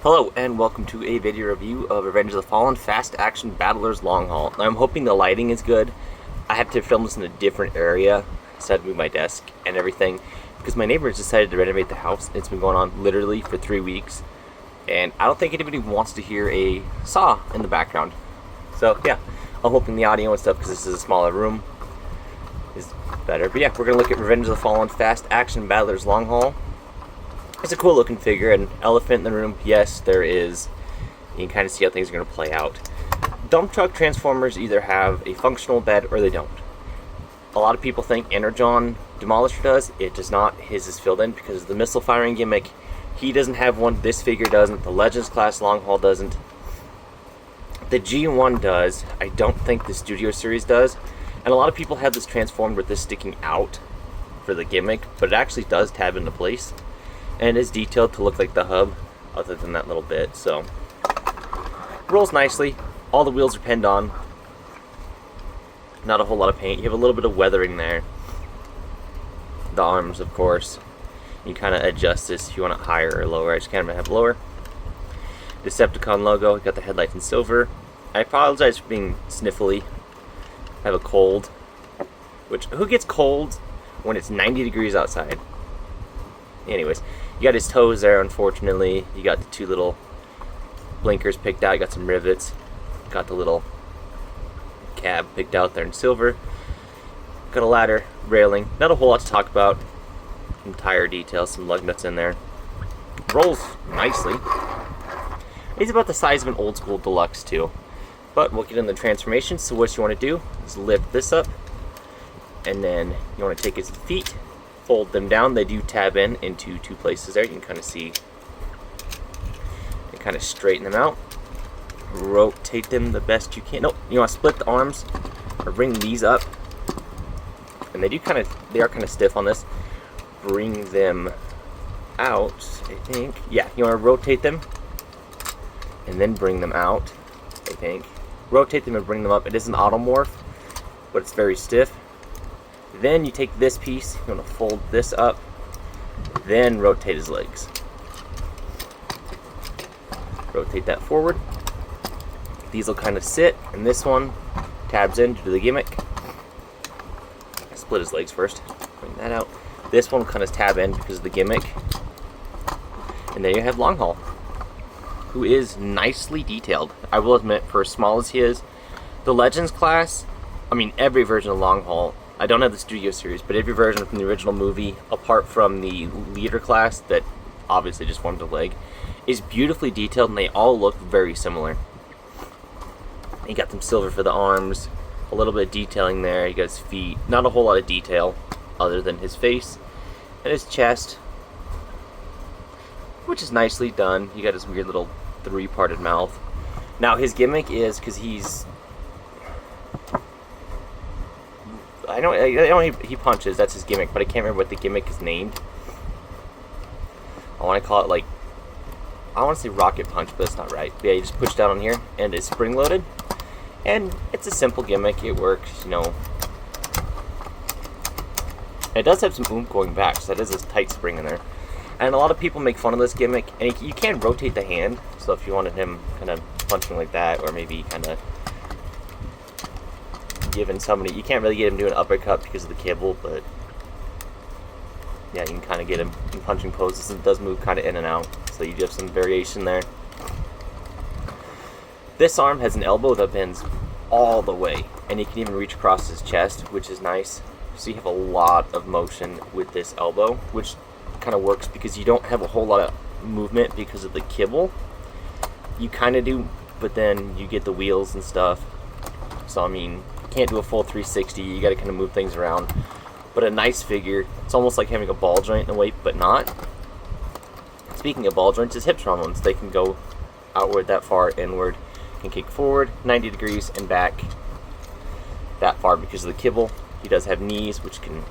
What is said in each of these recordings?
Hello and welcome to a video review of Revenge of the Fallen Fast Action Battlers Long Haul. Now, I'm hoping the lighting is good. I have to film this in a different area, so I had to move my desk and everything because my neighbors decided to renovate the house. It's been going on literally for 3 weeks and I don't think anybody wants to hear a saw in the background. So yeah, I'm hoping the audio and stuff, because this is a smaller room, is better. But yeah, we're going to look at Revenge of the Fallen Fast Action Battlers Long Haul. It's a cool looking figure. An elephant in the room, yes, there is. You can kind of see how things are going to play out. Dump truck transformers either have a functional bed or they don't. A lot of people think Energon Demolisher does. It does not. His is filled in because of the missile firing gimmick. He doesn't have one. This figure doesn't. The Legends class Long Haul doesn't. The G1 does. I don't think the Studio Series does. And a lot of people have this transformed with this sticking out for the gimmick, but it actually does tab into place. And is detailed to look like the hub, other than that little bit. So rolls nicely. All the wheels are pinned on. Not a whole lot of paint. You have a little bit of weathering there. The arms, of course. You kind of adjust this if you want it higher or lower. I just kind of have lower. Decepticon logo. Got the headlights in silver. I apologize for being sniffly. I have a cold. Which, who gets cold when it's 90 degrees outside? Anyways, you got his toes there, unfortunately. You got the two little blinkers picked out. You got some rivets. Got the little cab picked out there in silver. Got a ladder, railing. Not a whole lot to talk about. Some tire details, some lug nuts in there. Rolls nicely. He's about the size of an old school deluxe too. But we'll get in the transformation. So what you want to do is lift this up. And then you want to take his feet, fold them down. They do tab in into two places there. You can kind of see and kind of straighten them out. Rotate them the best you can. Nope, you want to split the arms or bring these up. And they are kind of stiff on this. Bring them out, I think. Yeah, you want to rotate them and then bring them out, I think. Rotate them and bring them up. It is an automorph, but it's very stiff. Then you take this piece, you want to fold this up, then rotate his legs. Rotate that forward. These will kind of sit, and this one tabs in due to the gimmick. Split his legs first, bring that out. This one will kind of tab in because of the gimmick. And there you have Long Haul, who is nicely detailed. I will admit, for as small as he is, the Legends class, I mean every version of Long Haul, I don't have the Studio Series, but every version from the original movie, apart from the leader class that obviously just formed a leg, is beautifully detailed, and they all look very similar. You got them silver for the arms, a little bit of detailing there. You got his feet, not a whole lot of detail other than his face and his chest, which is nicely done. You got his weird little three-parted mouth. Now his gimmick is, because he's, I know he punches, that's his gimmick, but I can't remember what the gimmick is named. I want to call it like, I want to say rocket punch, but that's not right. But yeah, you just push down on here and it's spring loaded. And it's a simple gimmick, it works, you know. It does have some oomph going back, so that is a tight spring in there. And a lot of people make fun of this gimmick, and you can rotate the hand, so if you wanted him kind of punching like that, or maybe kind of giving somebody, you can't really get him doing an uppercut because of the kibble, but yeah, you can kind of get him in punching poses. It does move kind of in and out, so you do have some variation there. This arm has an elbow that bends all the way, and you can even reach across his chest, which is nice. So you have a lot of motion with this elbow, which kind of works because you don't have a whole lot of movement because of the kibble. You kind of do, but then you get the wheels and stuff. So I mean, you can't do a full 360. You got to kind of move things around. But a nice figure. It's almost like having a ball joint in a way, but not. Speaking of ball joints, his hips are on ones. They can go outward that far, inward. Can kick forward 90 degrees and back that far because of the kibble. He does have knees, which can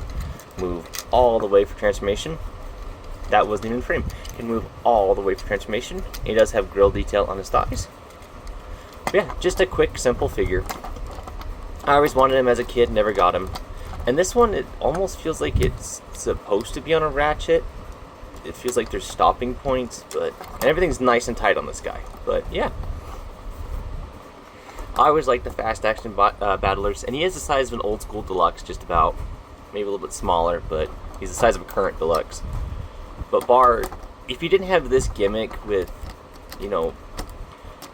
move all the way for transformation. That wasn't even frame. Can move all the way for transformation. He does have grill detail on his thighs. But yeah, just a quick, simple figure. I always wanted him as a kid, never got him. And this one, it almost feels like it's supposed to be on a ratchet. it feels like there's stopping points, and everything's nice and tight on this guy. But yeah, I always like the fast action battlers, and he is the size of an old school deluxe, just about, maybe a little bit smaller, but he's the size of a current deluxe. But if you didn't have this gimmick with,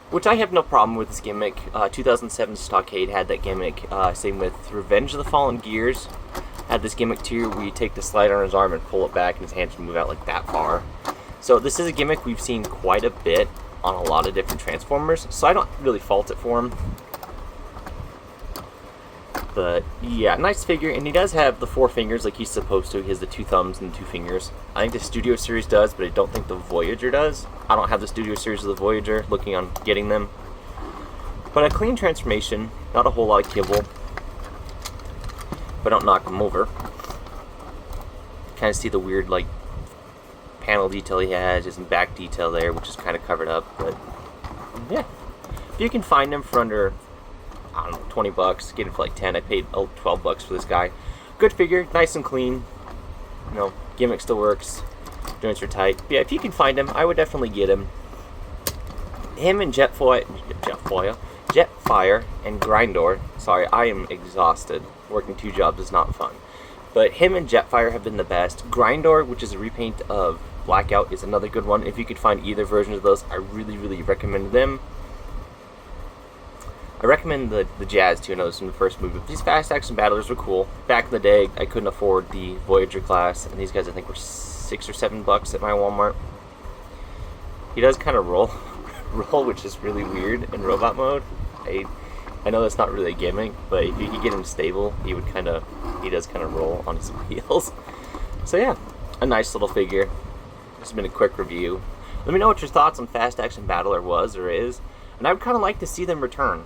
which I have no problem with this gimmick. 2007 Stockade had that gimmick. Same with Revenge of the Fallen Gears. Had this gimmick too, where you take the slide on his arm and pull it back, and his hands can move out like that far. So this is a gimmick we've seen quite a bit on a lot of different Transformers, so I don't really fault it for him. But yeah, nice figure, and he does have the 4 fingers like he's supposed to. He has the 2 thumbs and 2 fingers. I think the Studio Series does, but I don't think the Voyager does. I don't have the Studio Series of the Voyager, looking on getting them. But a clean transformation, not a whole lot of kibble. But don't knock him over. Kind of see the weird, like, panel detail he has, just some back detail there, which is kind of covered up. But yeah, if you can find him for under, I don't know, 20 bucks, get him for like 10. I paid 12 bucks for this guy. Good figure, nice and clean. Gimmick still works. Joints are tight. But yeah, if you can find him, I would definitely get him. Him and Jetfire and Grindor. Sorry, I am exhausted. Working 2 jobs is not fun. But him and Jetfire have been the best. Grindor, which is a repaint of Blackout, is another good one. If you could find either version of those, I really, really recommend them. I recommend the Jazz too. I know this is from the first movie. But these fast action battlers were cool. Back in the day, I couldn't afford the Voyager class, and these guys I think were $6 or $7 at my Walmart. He does kind of roll, which is really weird in robot mode. I know that's not really a gimmick, but if you could get him stable, he does kind of roll on his wheels. So yeah, a nice little figure. This has been a quick review. Let me know what your thoughts on Fast Action Battler was or is, and I would kind of like to see them return.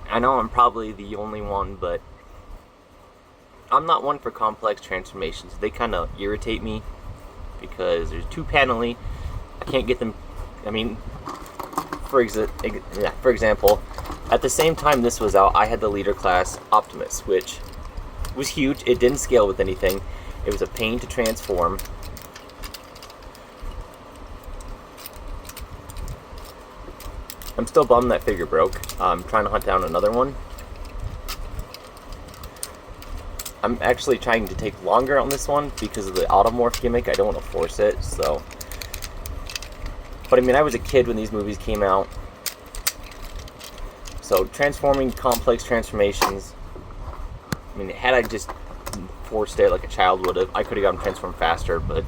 I know I'm probably the only one, but I'm not one for complex transformations. They kind of irritate me because they're too panely. I can't get them. I mean, for example, at the same time this was out, I had the Leader Class Optimus, which was huge. It didn't scale with anything. It was a pain to transform. I'm still bummed that figure broke. I'm trying to hunt down another one. I'm actually trying to take longer on this one because of the Automorph gimmick. I don't want to force it, so. But I mean, I was a kid when these movies came out. So transforming complex transformations, I mean, had I just forced it like a child would have, I could have gotten transformed faster, but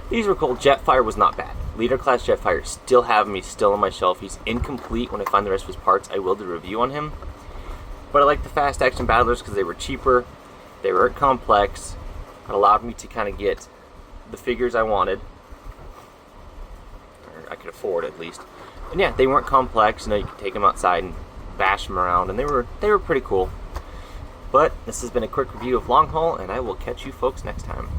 these were cool. Jetfire was not bad. Leader Class Jetfire still still on my shelf. He's incomplete. When I find the rest of his parts, I will do a review on him. But I like the Fast Action Battlers because they were cheaper, they weren't complex, it allowed me to kind of get the figures I wanted, or I could afford at least. And yeah, they weren't complex. You could take them outside and bash them around, and they were pretty cool. But this has been a quick review of Long Haul, and I will catch you folks next time.